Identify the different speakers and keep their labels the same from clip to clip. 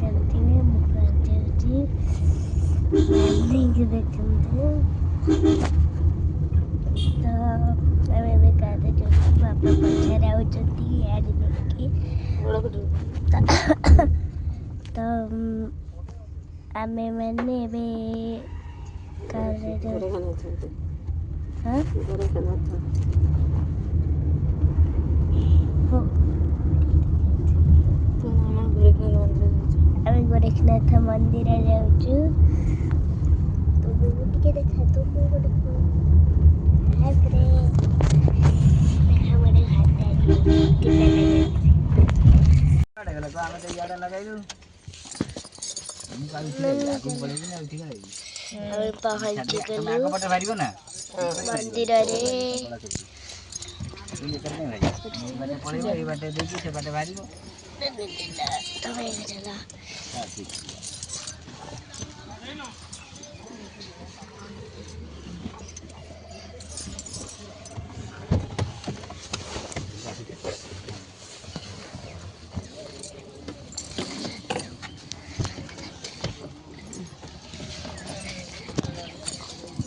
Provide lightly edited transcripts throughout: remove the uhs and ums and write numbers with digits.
Speaker 1: चलती है मुझे देखते तो ଆମେ ଗାଁରେ ଯୋଉ ବାପା ପଛରେ ଆଉଛନ୍ତି ଇଆଡ଼େ ନେଇକି ତ ଆମେମାନେ ଏବେ କାରରେ ଆମେ ଗୋରେଖନାଥ ମନ୍ଦିର ଯାଉଛୁ। ତୁମକୁ ଟିକେ ଦେଖା ତୁମକୁ ଗୋଟେ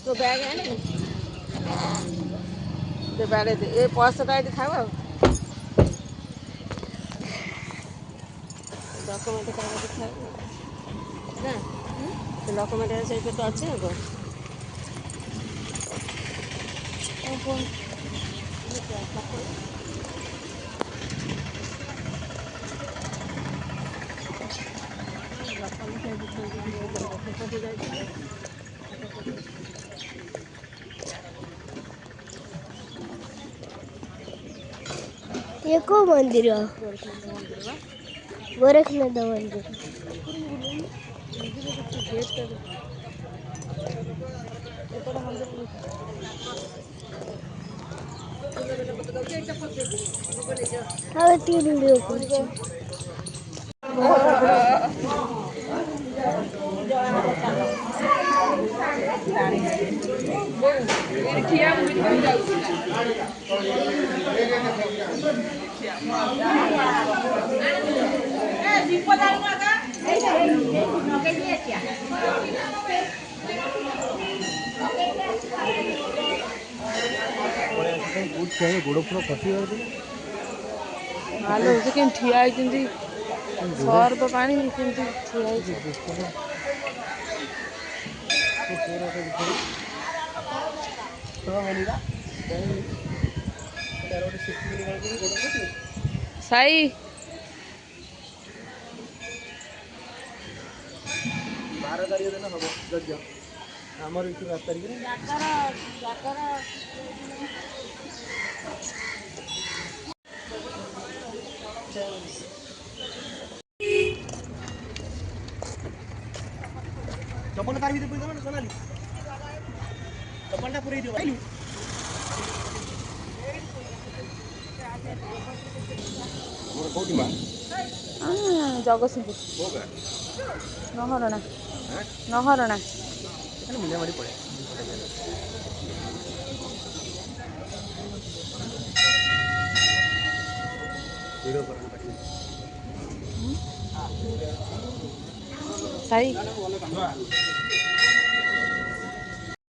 Speaker 2: तो बैग है ना तो बैग दे ये पर्स का दिखाओ डॉक्यूमेंट का दिखाओ ना तो डॉक्यूमेंट से तो अच्छे है
Speaker 1: ये को मंदिर गोरखनाथ मंदिर हाँ तीन वीडियो
Speaker 3: गोड़ पूरा खसी
Speaker 2: हालो से केन ठिया आइचंदी सर तो पानी केनती ठिया आइछ साई
Speaker 3: 12 तारिख दिन हम यज्ञ आमर 7 तारिख चप्पल तार भीतर पूरी सोनाली चप्पलटा पूरी दियो भाई मोर कोठी मा
Speaker 2: जगतसिंहपुर
Speaker 3: होगा
Speaker 2: नहरणा
Speaker 3: हैं
Speaker 2: नहरणा
Speaker 3: अरे मुंडे मारी पड़े वीडियो पर
Speaker 2: साई